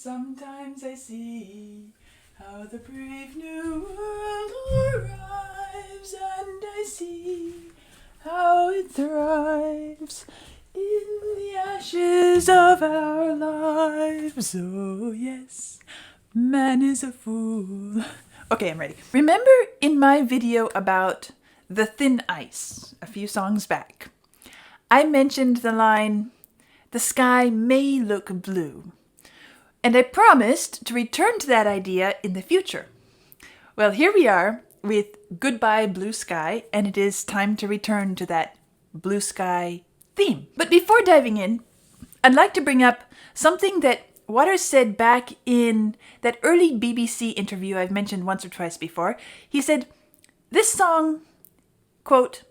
Sometimes I see how the brave new world arrives, and I see how it thrives in the ashes of our lives. Oh yes, man is a fool. Okay, I'm ready. Remember in my video about the thin ice a few songs back, I mentioned the line, "The sky may look blue," and I promised to return to that idea in the future. Well, here we are with Goodbye Blue Sky, and it is time to return to that blue sky theme. But before diving in, I'd like to bring up something that Waters said back in that early BBC interview I've mentioned once or twice before. He said, this song, quote,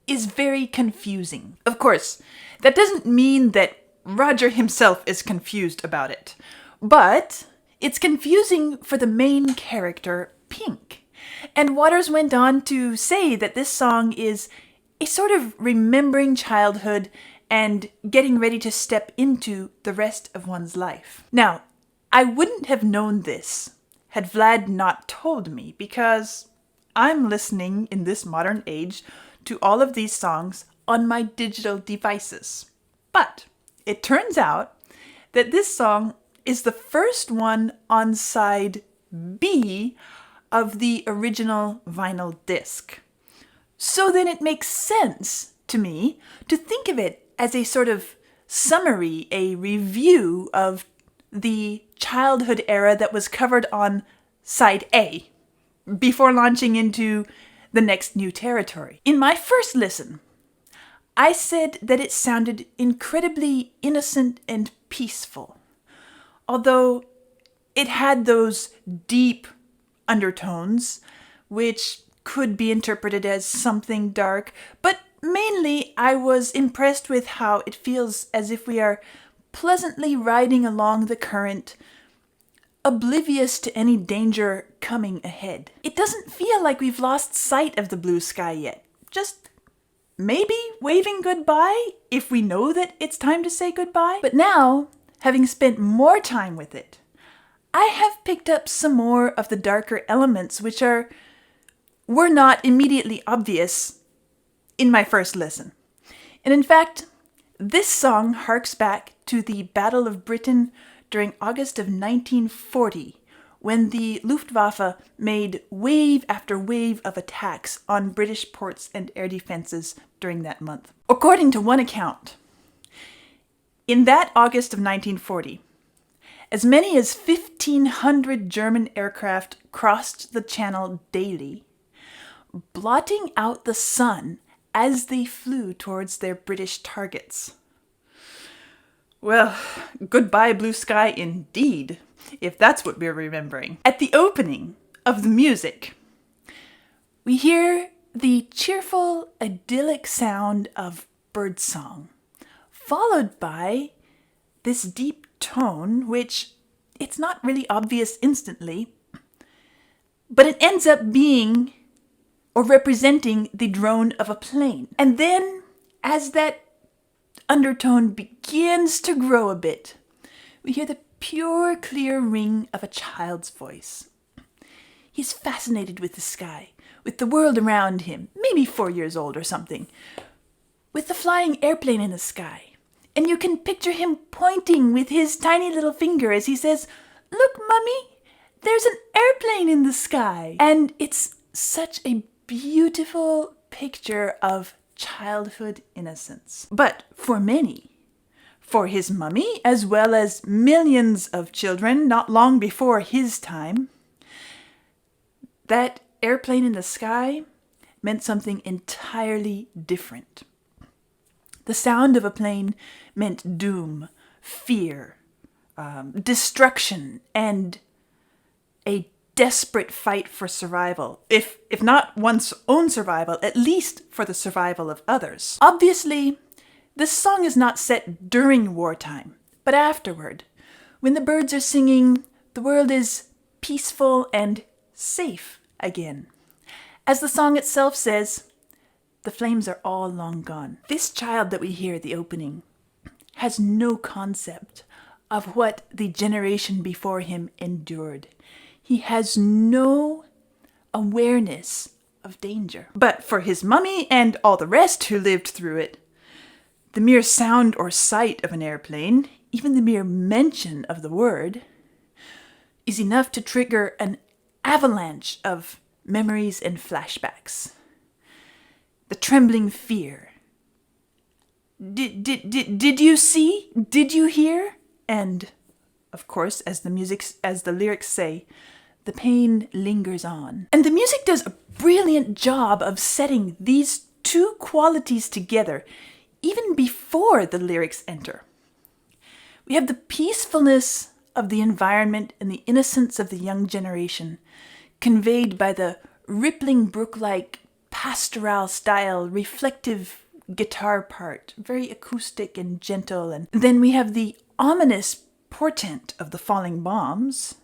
is very confusing. Of course, that doesn't mean that Roger himself is confused about it, but it's confusing for the main character, Pink. And Waters went on to say that this song is a sort of remembering childhood and getting ready to step into the rest of one's life. Now, I wouldn't have known this had Vlad not told me, because I'm listening in this modern age to all of these songs on my digital devices. But it turns out that this song is the first one on side B of the original vinyl disc. So then it makes sense to me to think of it as a sort of summary, a review of the childhood era that was covered on side A before launching into the next new territory. In my first listen, I said that it sounded incredibly innocent and peaceful, although it had those deep undertones, which could be interpreted as something dark, but mainly I was impressed with how it feels as if we are pleasantly riding along the current, oblivious to any danger coming ahead. It doesn't feel like we've lost sight of the blue sky yet, just maybe waving goodbye if we know that it's time to say goodbye. But now, having spent more time with it, I have picked up some more of the darker elements which were not immediately obvious in my first listen. And in fact, this song harks back to the Battle of Britain during August of 1940, when the Luftwaffe made wave after wave of attacks on British ports and air defenses during that month. According to one account, in that August of 1940, as many as 1,500 German aircraft crossed the channel daily, blotting out the sun as they flew towards their British targets. Well, goodbye blue sky indeed, if that's what we're remembering. At the opening of the music, we hear the cheerful, idyllic sound of birdsong, followed by this deep tone, which it's not really obvious instantly, but it ends up being or representing the drone of a plane. And then, as that undertone begins to grow a bit, we hear the pure, clear ring of a child's voice. He's fascinated with the sky, with the world around him, maybe 4 years old or something, with the flying airplane in the sky. And you can picture him pointing with his tiny little finger as he says, "Look, Mummy, there's an airplane in the sky." And it's such a beautiful picture of childhood innocence. But for many, for his mummy, as well as millions of children not long before his time, that airplane in the sky meant something entirely different. The sound of a plane meant doom, fear, destruction, and a desperate fight for survival. If not one's own survival, at least for the survival of others. Obviously, this song is not set during wartime, but afterward, when the birds are singing, the world is peaceful and safe again. As the song itself says, the flames are all long gone. This child that we hear at the opening has no concept of what the generation before him endured. He has no awareness of danger. But for his mummy and all the rest who lived through it, the mere sound or sight of an airplane, even the mere mention of the word, is enough to trigger an avalanche of memories and flashbacks. The trembling fear. Did you see? Did you hear? And, of course, as the lyrics say, the pain lingers on. And the music does a brilliant job of setting these two qualities together, even before the lyrics enter. We have the peacefulness of the environment and the innocence of the young generation, conveyed by the rippling brook-like pastoral style, reflective guitar part, very acoustic and gentle. And then we have the ominous portent of the falling bombs,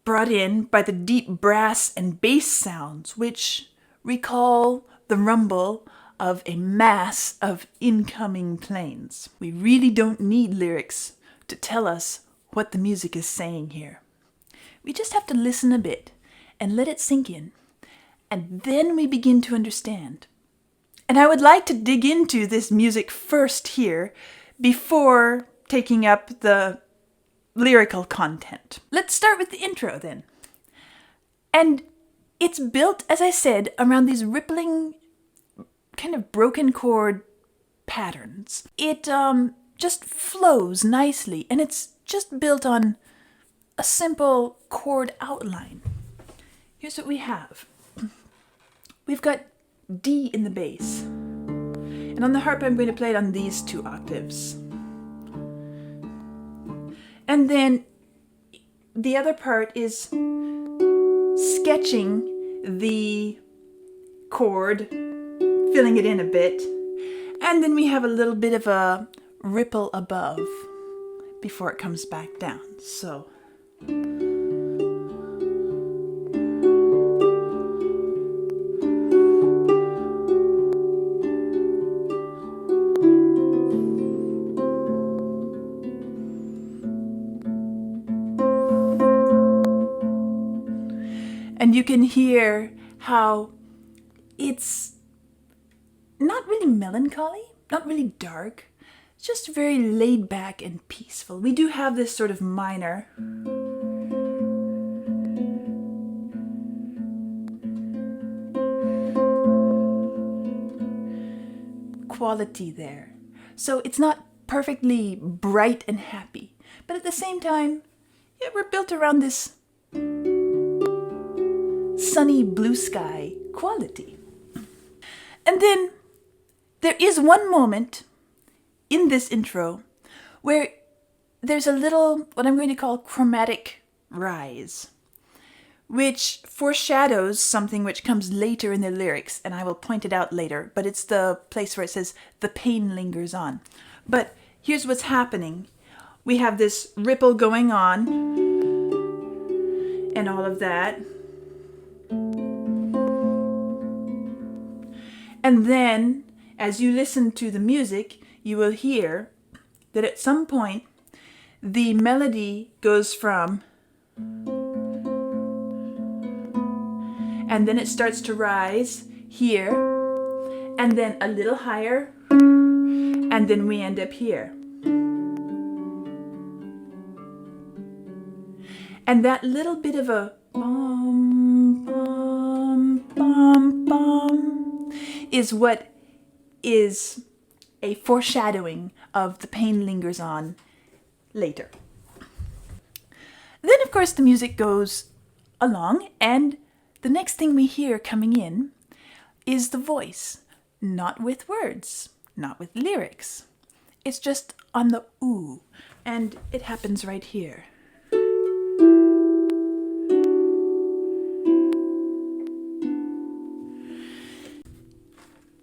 brought in by the deep brass and bass sounds, which recall the rumble of a mass of incoming planes. We really don't need lyrics to tell us what the music is saying here. We just have to listen a bit and let it sink in, and then we begin to understand. And I would like to dig into this music first here before taking up the lyrical content. Let's start with the intro then. And it's built, as I said, around these rippling, kind of broken chord patterns. It just flows nicely, and it's just built on a simple chord outline. Here's what we have. We've got D in the bass. And on the harp, I'm going to play it on these 2 octaves. And then the other part is sketching the chord, filling it in a bit. And then we have a little bit of a ripple above before it comes back down. So and you can hear how it's not really melancholy, not really dark. It's just very laid back and peaceful. We do have this sort of minor quality there. So it's not perfectly bright and happy, but at the same time, yeah, we're built around this sunny blue sky quality. And then there is one moment in this intro where there's a little, what I'm going to call chromatic rise, which foreshadows something which comes later in the lyrics, and I will point it out later, but it's the place where it says, the pain lingers on. But here's what's happening. We have this ripple going on, and all of that. And then, as you listen to the music, you will hear that at some point, the melody goes from, and then it starts to rise here, and then a little higher, and then we end up here. And that little bit of a bum, bum, bum, bum is what is a foreshadowing of the pain lingers on later. Then, of course, the music goes along, and the next thing we hear coming in is the voice, not with words, not with lyrics. It's just on the ooh, and it happens right here.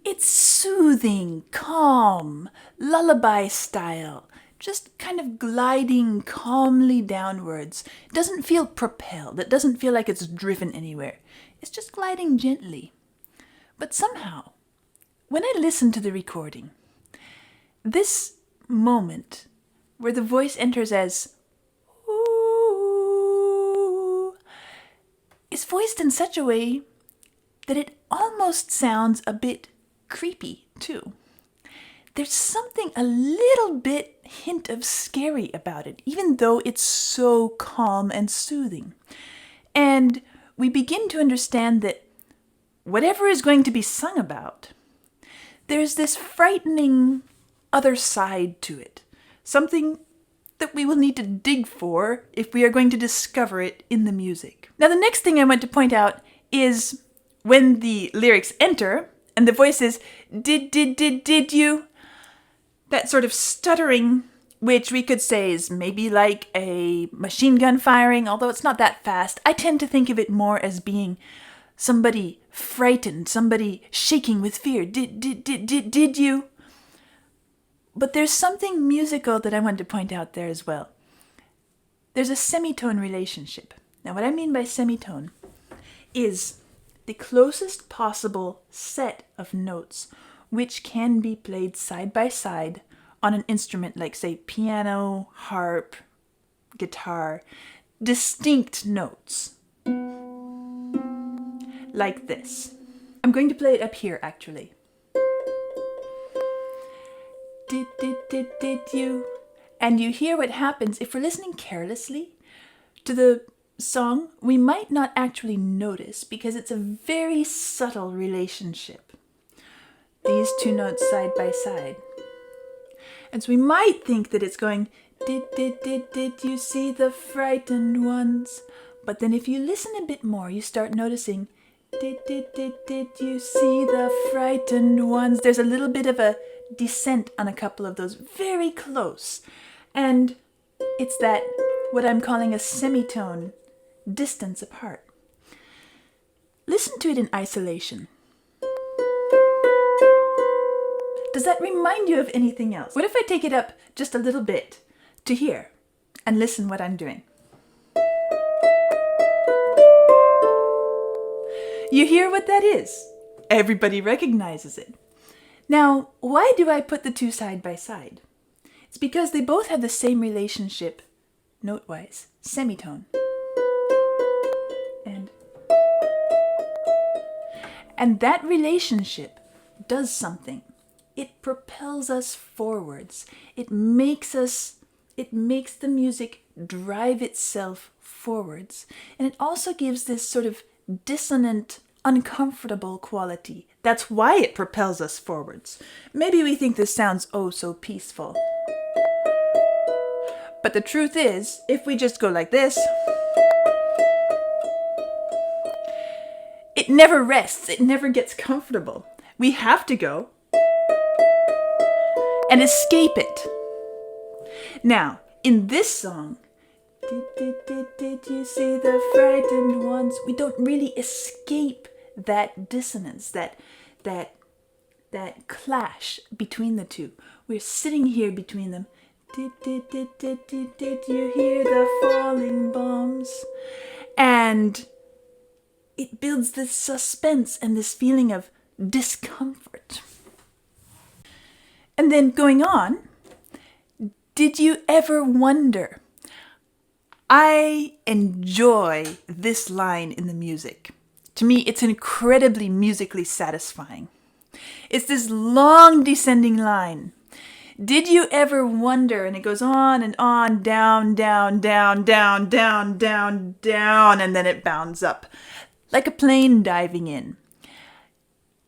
It's soothing, calm, lullaby style, just kind of gliding calmly downwards. It doesn't feel propelled. It doesn't feel like it's driven anywhere. It's just gliding gently. But somehow, when I listen to the recording, this moment where the voice enters as ooh, is voiced in such a way that it almost sounds a bit creepy too. There's something a little bit hint of scary about it, even though it's so calm and soothing. And we begin to understand that whatever is going to be sung about, there's this frightening other side to it. Something that we will need to dig for if we are going to discover it in the music. Now, the next thing I want to point out is when the lyrics enter and the voice is, did you? That sort of stuttering, which we could say is maybe like a machine gun firing, although it's not that fast. I tend to think of it more as being somebody frightened, somebody shaking with fear. Did you? But there's something musical that I want to point out there as well. There's a semitone relationship. Now, what I mean by semitone is the closest possible set of notes which can be played side by side on an instrument like, say, piano, harp, guitar. Distinct notes. Like this. I'm going to play it up here, actually. Did you? And you hear what happens if we're listening carelessly to the song. We might not actually notice because it's a very subtle relationship. These two notes side by side. And so we might think that it's going, did you see the frightened ones? But then if you listen a bit more, you start noticing, did you see the frightened ones? There's a little bit of a descent on a couple of those, very close. And it's that, what I'm calling a semitone distance apart. Listen to it in isolation. Does that remind you of anything else? What if I take it up just a little bit to here and listen what I'm doing? You hear what that is? Everybody recognizes it. Now, why do I put the two side by side? It's because they both have the same relationship, note-wise, semitone. And that relationship does something. It propels us forwards. It makes the music drive itself forwards. And it also gives this sort of dissonant, uncomfortable quality. That's why it propels us forwards. Maybe we think this sounds oh so peaceful. But the truth is, if we just go like this, it never rests. It never gets comfortable. We have to go and escape it. Now, in this song, did you see the frightened ones? We don't really escape that dissonance, that clash between the two. We're sitting here between them. Did you hear the falling bombs? And it builds this suspense and this feeling of discomfort. And then going on, did you ever wonder? I enjoy this line in the music. To me, it's incredibly musically satisfying. It's this long descending line. Did you ever wonder? And it goes on and on, down, down, down, down, down, down, down, and then it bounds up like a plane diving in.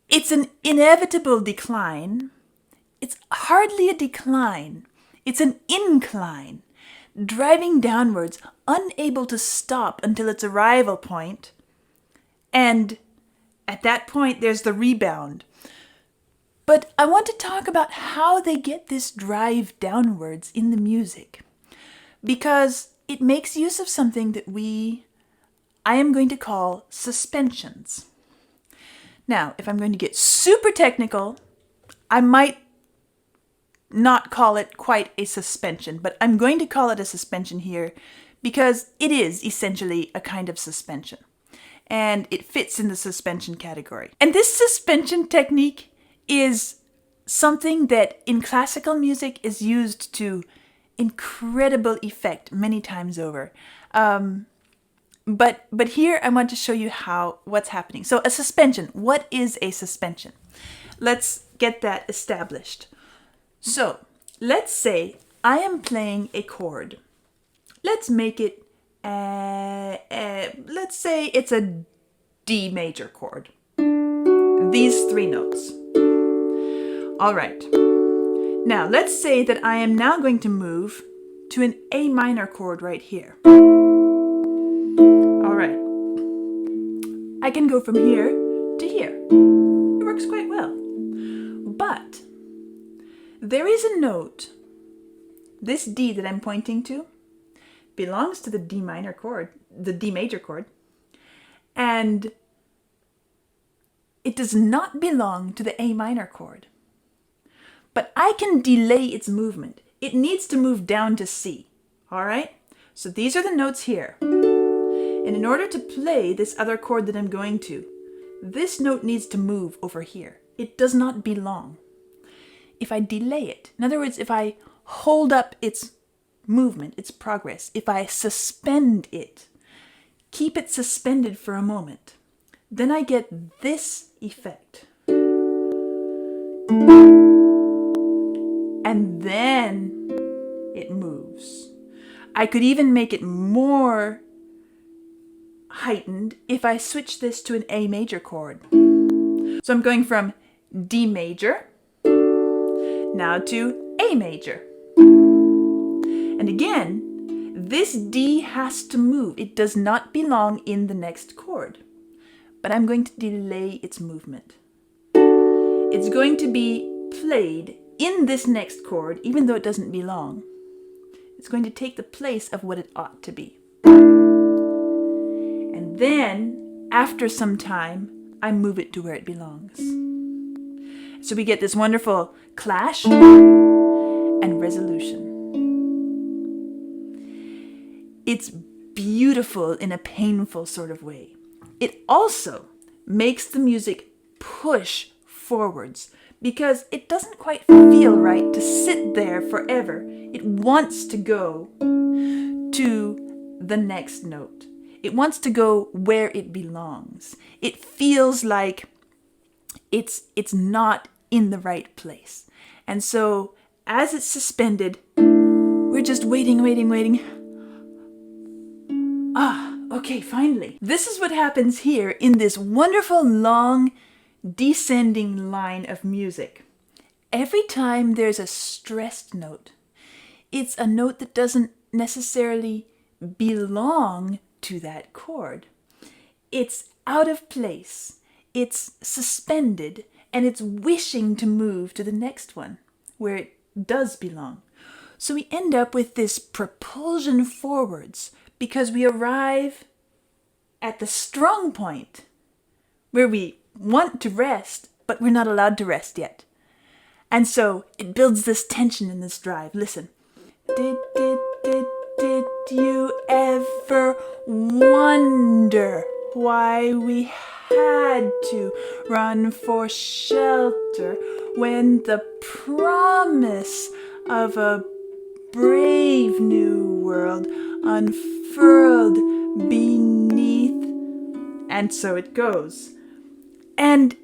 It's an inevitable decline. It's hardly a decline. It's an incline, driving downwards, unable to stop until its arrival point. And at that point, there's the rebound. But I want to talk about how they get this drive downwards in the music, because it makes use of something that I am going to call suspensions. Now, if I'm going to get super technical, I might not call it quite a suspension, but I'm going to call it a suspension here because it is essentially a kind of suspension, and it fits in the suspension category. And this suspension technique is something that in classical music is used to incredible effect many times over. But here I want to show you what's happening. So a suspension. What is a suspension? Let's get that established. So let's say I am playing a chord. Let's make it, let's say it's a D major chord. These 3 notes. All right. Now let's say that I am now going to move to an A minor chord right here. All right. I can go from here to here. It works quite well. But there is a note, this D that I'm pointing to belongs to the D minor chord, the D major chord, and it does not belong to the A minor chord. But I can delay its movement. It needs to move down to C. All right? So these are the notes here. And in order to play this other chord that I'm going to, this note needs to move over here. It does not belong. If I delay it, in other words, if I hold up its movement, its progress, if I suspend it, keep it suspended for a moment, then I get this effect. And then it moves. I could even make it more heightened if I switch this to an A major chord. So I'm going from D major now to A major. And again, this D has to move. It does not belong in the next chord. But I'm going to delay its movement. It's going to be played in this next chord, even though it doesn't belong. It's going to take the place of what it ought to be. And then, after some time, I move it to where it belongs. So we get this wonderful clash and resolution. It's beautiful in a painful sort of way. It also makes the music push forwards because it doesn't quite feel right to sit there forever. It wants to go to the next note. It wants to go where it belongs. It feels like it's not in the right place. And so as it's suspended, we're just waiting. Okay, finally. This is what happens here in this wonderful long descending line of music. Every time there's a stressed note, it's a note that doesn't necessarily belong to that chord. It's out of place, it's suspended, and it's wishing to move to the next one where it does belong. So we end up with this propulsion forwards because we arrive at the strong point where we want to rest, but we're not allowed to rest yet. And so it builds this tension and this drive. Listen. Did you ever wonder why we had to run for shelter when the promise of a brave new world unfurled beneath? And so it goes. And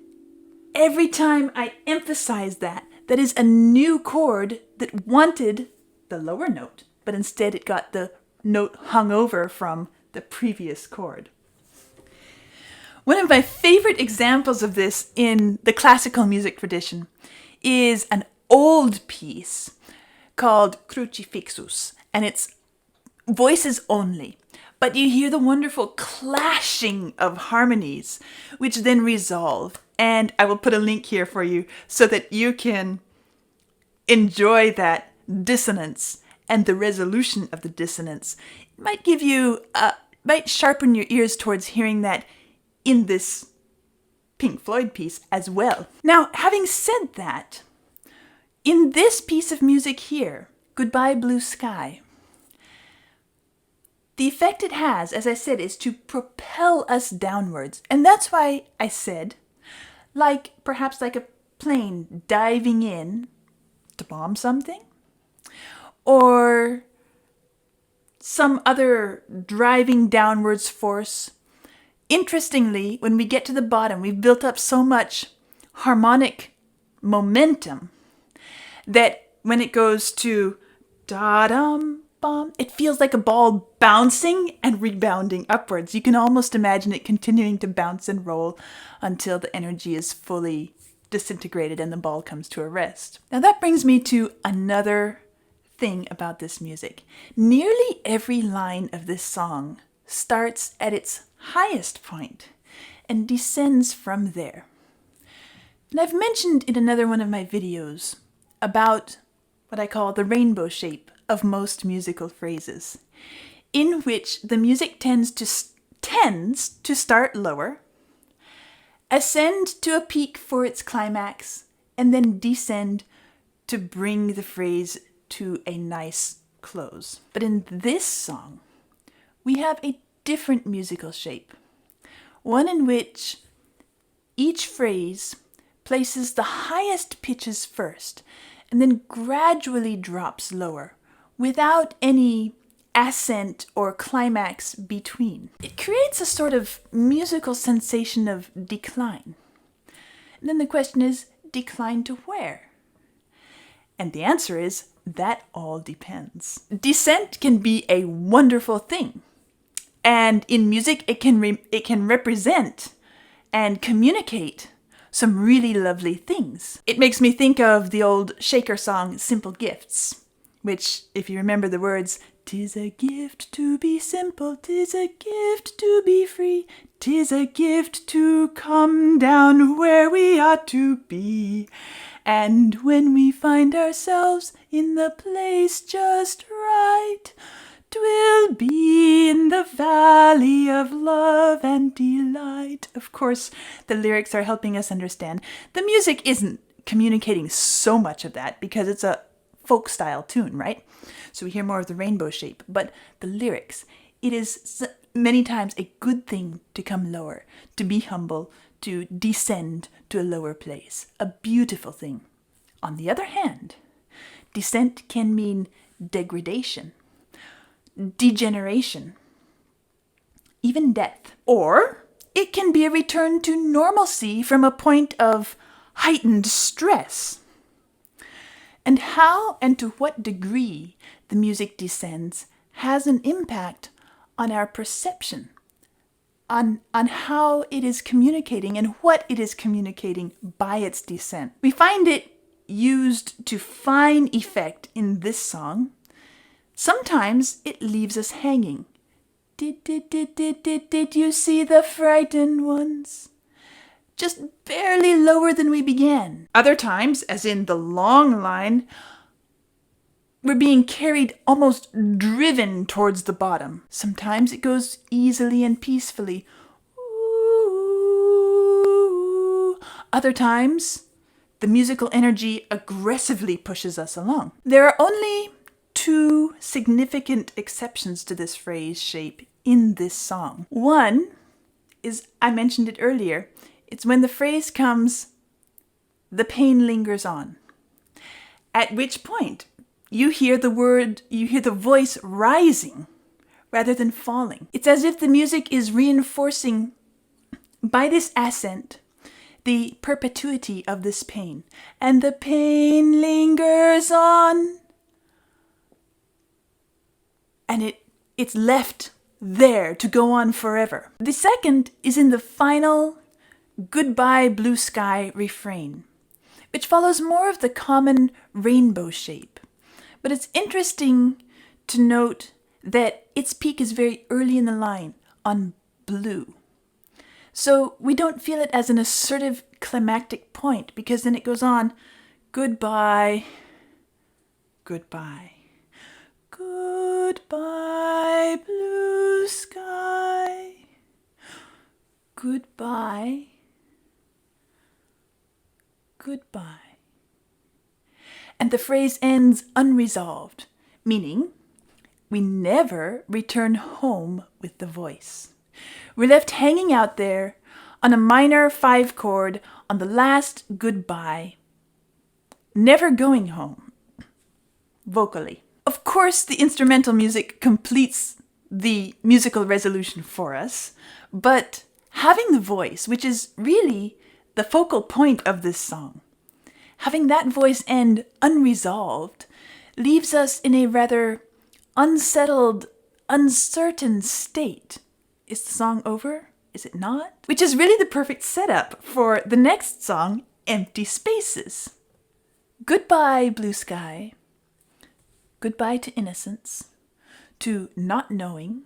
every time I emphasize that is a new chord that wanted the lower note, but instead it got the note hung over from the previous chord. One of my favorite examples of this in the classical music tradition is an old piece called Crucifixus, and it's voices only. But you hear the wonderful clashing of harmonies, which then resolve. And I will put a link here for you so that you can enjoy that dissonance and the resolution of the dissonance. It might give you, might sharpen your ears towards hearing that in this Pink Floyd piece as well. Now, having said that, in this piece of music here, Goodbye Blue Sky, the effect it has, as I said, is to propel us downwards. And that's why I said, perhaps like a plane diving in to bomb something, or some other driving downwards force. Interestingly, when we get to the bottom, we've built up so much harmonic momentum that when it goes to da-dum-bum, it feels like a ball bouncing and rebounding upwards. You can almost imagine it continuing to bounce and roll until the energy is fully disintegrated and the ball comes to a rest. Now that brings me to another thing about this music. Nearly every line of this song starts at its highest point and descends from there. And I've mentioned in another one of my videos about what I call the rainbow shape of most musical phrases, in which the music tends to start lower, ascend to a peak for its climax, and then descend to bring the phrase to a nice close. But in this song, we have a different musical shape, one in which each phrase places the highest pitches first and then gradually drops lower without any ascent or climax between. It creates a sort of musical sensation of decline. And then the question is, decline to where? And the answer is, that all depends. Descent can be a wonderful thing. And in music, it can represent and communicate some really lovely things. It makes me think of the old Shaker song, Simple Gifts, which, if you remember the words, "'Tis a gift to be simple, 'tis a gift to be free, 'tis a gift to come down where we ought to be. And when we find ourselves in the place just right, 'twill be in the valley of love and delight." Of course, the lyrics are helping us understand. The music isn't communicating so much of that because it's a folk style tune, right? So we hear more of the rainbow shape. But the lyrics, it is many times a good thing to come lower, to be humble, to descend to a lower place. A beautiful thing. On the other hand, descent can mean degradation, degeneration, even death. Or it can be a return to normalcy from a point of heightened stress. And how and to what degree the music descends has an impact on our perception, on how it is communicating and what it is communicating by its descent. We find it used to fine effect in this song. Sometimes it leaves us hanging. Did you see the frightened ones? Just barely lower than we began. Other times, as in the long line, we're being carried, almost driven towards the bottom. Sometimes it goes easily and peacefully. Ooh. Other times, the musical energy aggressively pushes us along. There are only two significant exceptions to this phrase shape in this song. One is, I mentioned it earlier, it's when the phrase comes, "the pain lingers on," at which point you hear the voice rising rather than falling. It's as if the music is reinforcing by this accent the perpetuity of this pain. And the pain lingers on. And it's left there to go on forever. The second is in the final "Goodbye Blue Sky" refrain, which follows more of the common rainbow shape. But it's interesting to note that its peak is very early in the line on blue. So we don't feel it as an assertive climactic point, because then it goes on, "Goodbye, goodbye, goodbye blue sky, goodbye, goodbye." And the phrase ends unresolved, meaning we never return home with the voice. We're left hanging out there on a minor 5 chord on the last goodbye, never going home, vocally. Of course, the instrumental music completes the musical resolution for us, but having the voice, which is really the focal point of this song, having that voice end unresolved leaves us in a rather unsettled, uncertain state. Is the song over? Is it not? Which is really the perfect setup for the next song, Empty Spaces. Goodbye, blue sky. Goodbye to innocence, to not knowing,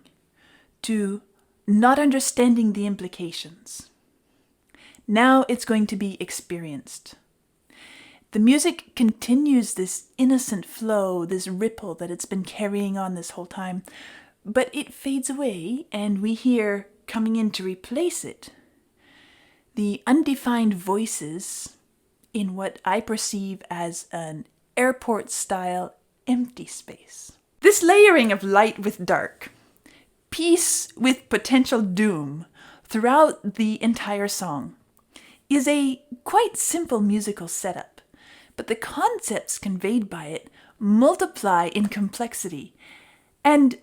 to not understanding the implications. Now it's going to be experienced. The music continues this innocent flow, this ripple that it's been carrying on this whole time, but it fades away and we hear, coming in to replace it, the undefined voices in what I perceive as an airport-style empty space. This layering of light with dark, peace with potential doom throughout the entire song is a quite simple musical setup, but the concepts conveyed by it multiply in complexity. And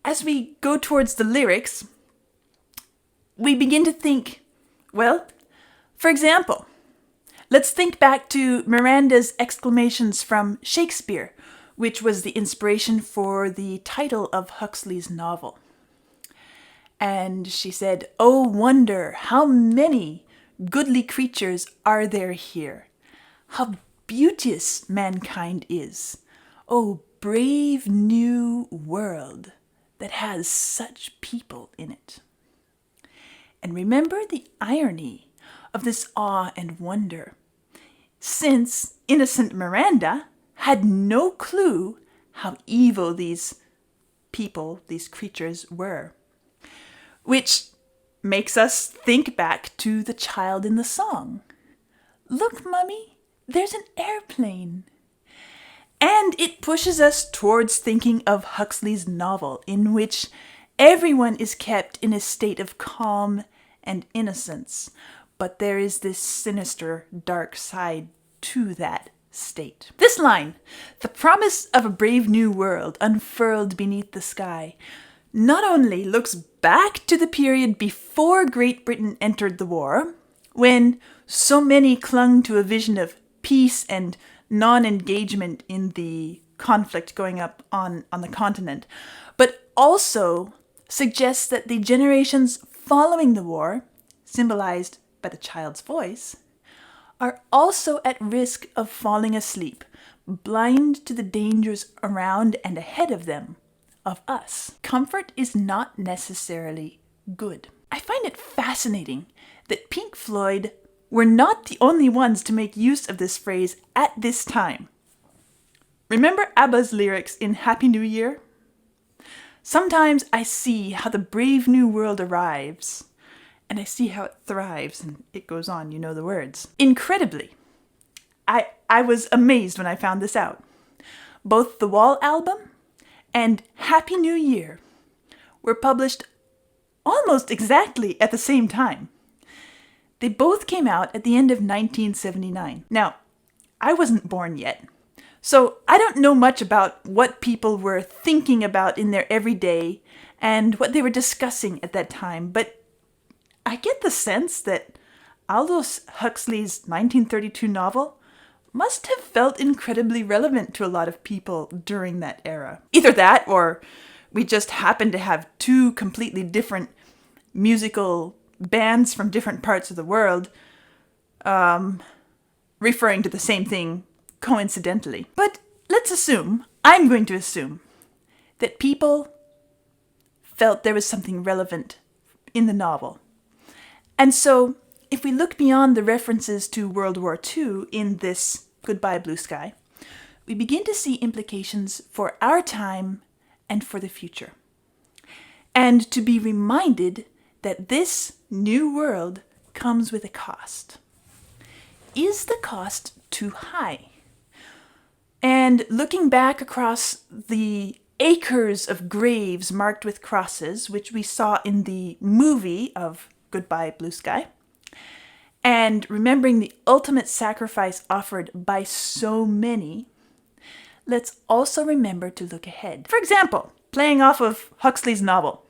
as we go towards the lyrics, we begin to think, well, for example, let's think back to Miranda's exclamations from Shakespeare, which was the inspiration for the title of Huxley's novel. And she said, "Oh wonder, how many goodly creatures are there here? How beauteous mankind is! Oh, brave new world that has such people in it." And remember the irony of this awe and wonder, since innocent Miranda had no clue how evil these people, these creatures were. Which makes us think back to the child in the song. "Look, Mummy, there's an airplane." And it pushes us towards thinking of Huxley's novel, in which everyone is kept in a state of calm and innocence, but there is this sinister, dark side to that state. This line, "The promise of a brave new world unfurled beneath the sky," not only looks back to the period before Great Britain entered the war, when so many clung to a vision of peace and non-engagement in the conflict going up on the continent, but also suggests that the generations following the war, symbolized by the child's voice, are also at risk of falling asleep, blind to the dangers around and ahead of them, of us. Comfort is not necessarily good. I find it fascinating that Pink Floyd were not the only ones to make use of this phrase at this time. Remember ABBA's lyrics in Happy New Year? Sometimes I see how the brave new world arrives, and I see how it thrives, and it goes on, you know the words. Incredibly, I was amazed when I found this out. Both the Wall album and Happy New Year were published almost exactly at the same time. They both came out at the end of 1979. Now, I wasn't born yet, so I don't know much about what people were thinking about in their everyday and what they were discussing at that time, but I get the sense that Aldous Huxley's 1932 novel must have felt incredibly relevant to a lot of people during that era. Either that, or we just happened to have two completely different musical bands from different parts of the world referring to the same thing coincidentally. But I'm going to assume, that people felt there was something relevant in the novel. And so, if we look beyond the references to World War II in this Goodbye Blue Sky, we begin to see implications for our time and for the future. And to be reminded that this new world comes with a cost. Is the cost too high? And looking back across the acres of graves marked with crosses, which we saw in the movie of Goodbye Blue Sky, and remembering the ultimate sacrifice offered by so many, let's also remember to look ahead. For example, playing off of Huxley's novel,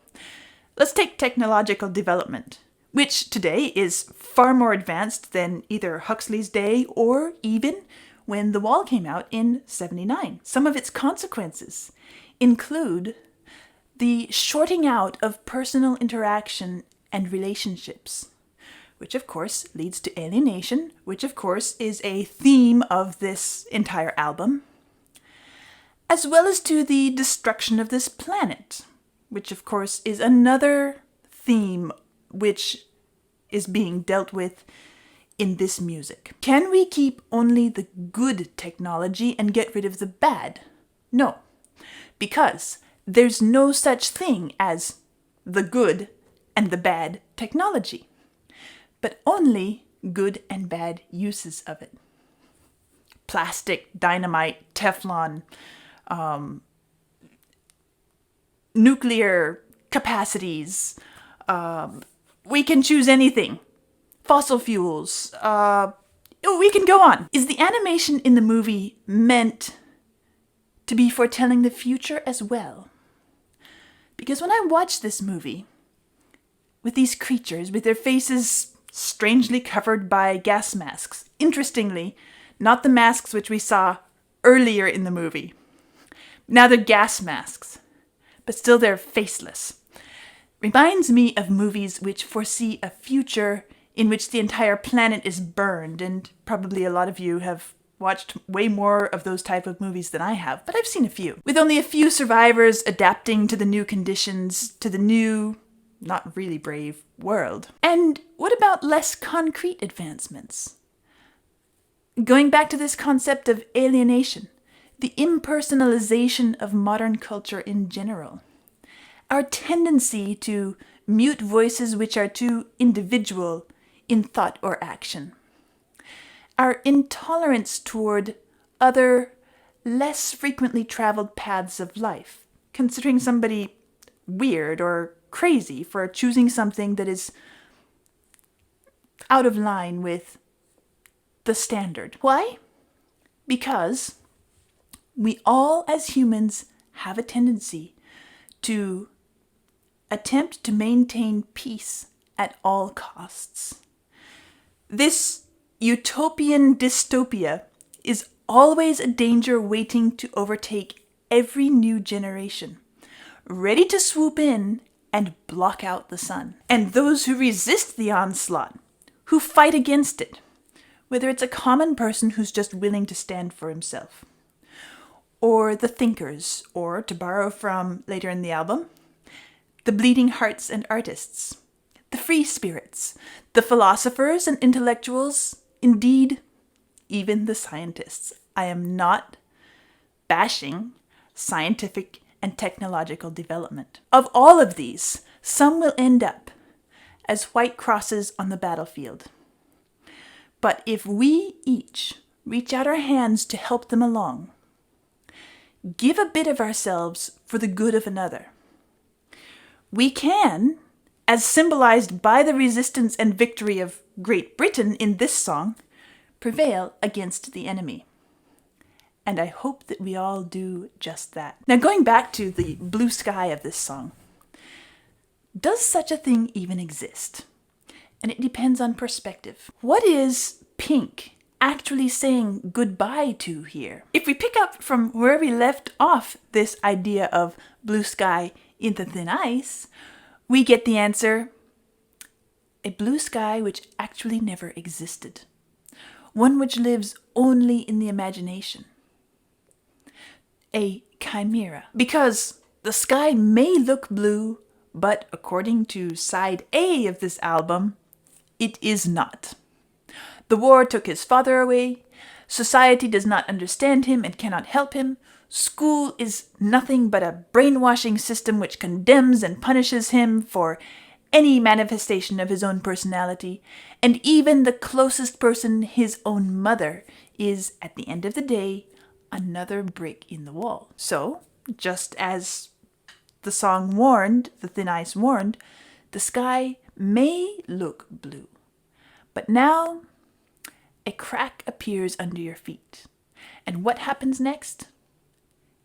let's take technological development, which today is far more advanced than either Huxley's day or even when The Wall came out in '79. Some of its consequences include the shorting out of personal interaction and relationships, which of course leads to alienation, which of course is a theme of this entire album, as well as to the destruction of this planet, which of course is another theme which is being dealt with in this music. Can we keep only the good technology and get rid of the bad? No, because there's no such thing as the good and the bad technology, but only good and bad uses of it. Plastic, dynamite, Teflon, nuclear capacities, we can choose anything. Fossil fuels, we can go on. Is the animation in the movie meant to be foretelling the future as well? Because when I watch this movie, with these creatures, with their faces strangely covered by gas masks, interestingly, not the masks which we saw earlier in the movie. Now they're gas masks, but still they're faceless. Reminds me of movies which foresee a future in which the entire planet is burned, and probably a lot of you have watched way more of those type of movies than I have, but I've seen a few. With only a few survivors adapting to the new conditions, to the new, not really brave, world. And what about less concrete advancements? Going back to this concept of alienation, the impersonalization of modern culture in general, our tendency to mute voices which are too individual in thought or action, our intolerance toward other, less frequently traveled paths of life, considering somebody weird or crazy for choosing something that is out of line with the standard. Why? Because we all as humans have a tendency to attempt to maintain peace at all costs. This utopian dystopia is always a danger waiting to overtake every new generation, ready to swoop in and block out the sun. And those who resist the onslaught, who fight against it, whether it's a common person who's just willing to stand for himself, or the thinkers, or, to borrow from later in the album, the bleeding hearts and artists, the free spirits, the philosophers and intellectuals, indeed, even the scientists. I am not bashing scientific and technological development. Of all of these, some will end up as white crosses on the battlefield. But if we each reach out our hands to help them along, give a bit of ourselves for the good of another, we can, as symbolized by the resistance and victory of Great Britain in this song, prevail against the enemy. And I hope that we all do just that. Now, going back to the blue sky of this song, does such a thing even exist? And it depends on perspective. What is Pink actually saying goodbye to here? If we pick up from where we left off this idea of blue sky in the thin ice, we get the answer, a blue sky which actually never existed. One which lives only in the imagination. A chimera. Because the sky may look blue, but according to side A of this album, it is not. The war took his father away. Society does not understand him and cannot help him. School is nothing but a brainwashing system which condemns and punishes him for any manifestation of his own personality. And even the closest person, his own mother, is, at the end of the day, another brick in the wall. So, just as the song warned, the thin ice warned, the sky may look blue. But now, a crack appears under your feet. And what happens next?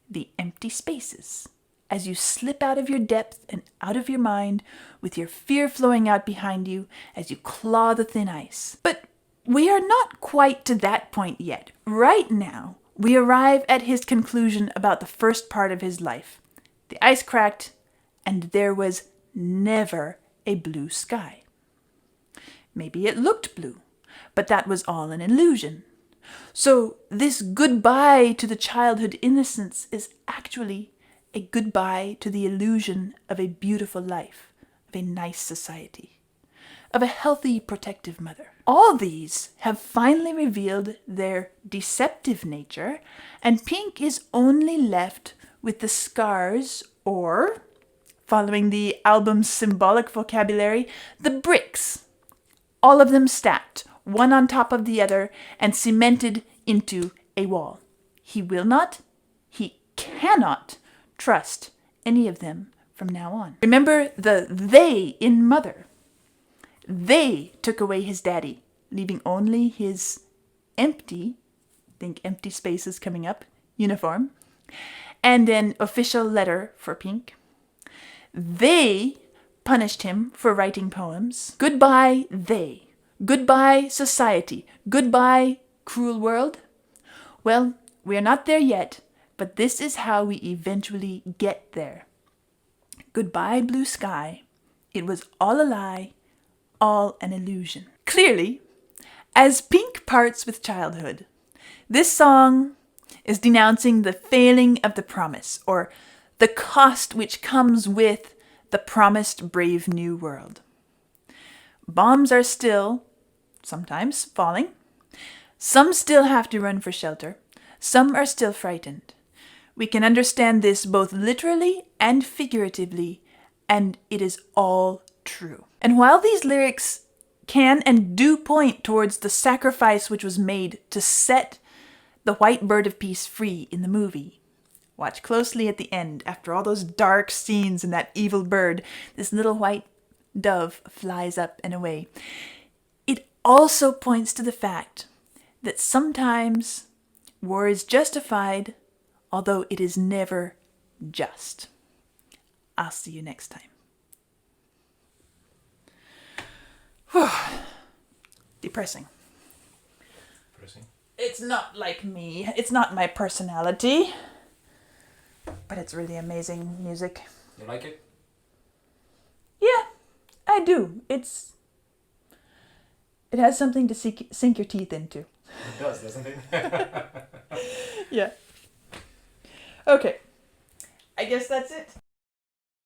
the empty spaces, as you slip out of your depth and out of your mind, with your fear flowing out behind you as you claw the thin ice. But we are not quite to that point yet. Right now, we arrive at his conclusion about the first part of his life. The ice cracked, and there was never a blue sky. Maybe it looked blue, but that was all an illusion. So this goodbye to the childhood innocence is actually a goodbye to the illusion of a beautiful life, of a nice society, of a healthy, protective mother. All these have finally revealed their deceptive nature, and Pink is only left with the scars, or, following the album's symbolic vocabulary, the bricks, all of them stacked, one on top of the other, and cemented into a wall. He will not, he cannot trust any of them from now on. Remember the they in Mother. They took away his daddy, leaving only his empty, think empty spaces coming up, uniform, and an official letter for Pink. They punished him for writing poems. Goodbye, they. Goodbye, society. Goodbye, cruel world. Well, we are not there yet, but this is how we eventually get there. Goodbye, blue sky. It was all a lie, all an illusion. Clearly, as Pink parts with childhood, this song is denouncing the failing of the promise, or the cost which comes with the promised brave new world. Bombs are still, sometimes, falling. Some still have to run for shelter. Some are still frightened. We can understand this both literally and figuratively, and it is all true. And while these lyrics can and do point towards the sacrifice which was made to set the white bird of peace free in the movie, watch closely at the end. After all those dark scenes and that evil bird, this little white dove flies up and away. It also points to the fact that sometimes war is justified, although it is never just. I'll see you next time. Depressing. It's not like me. It's not my personality. But it's really amazing music. You like it? Yeah, I do. It has something to sink your teeth into. It does, doesn't it? Yeah. Okay. I guess that's it.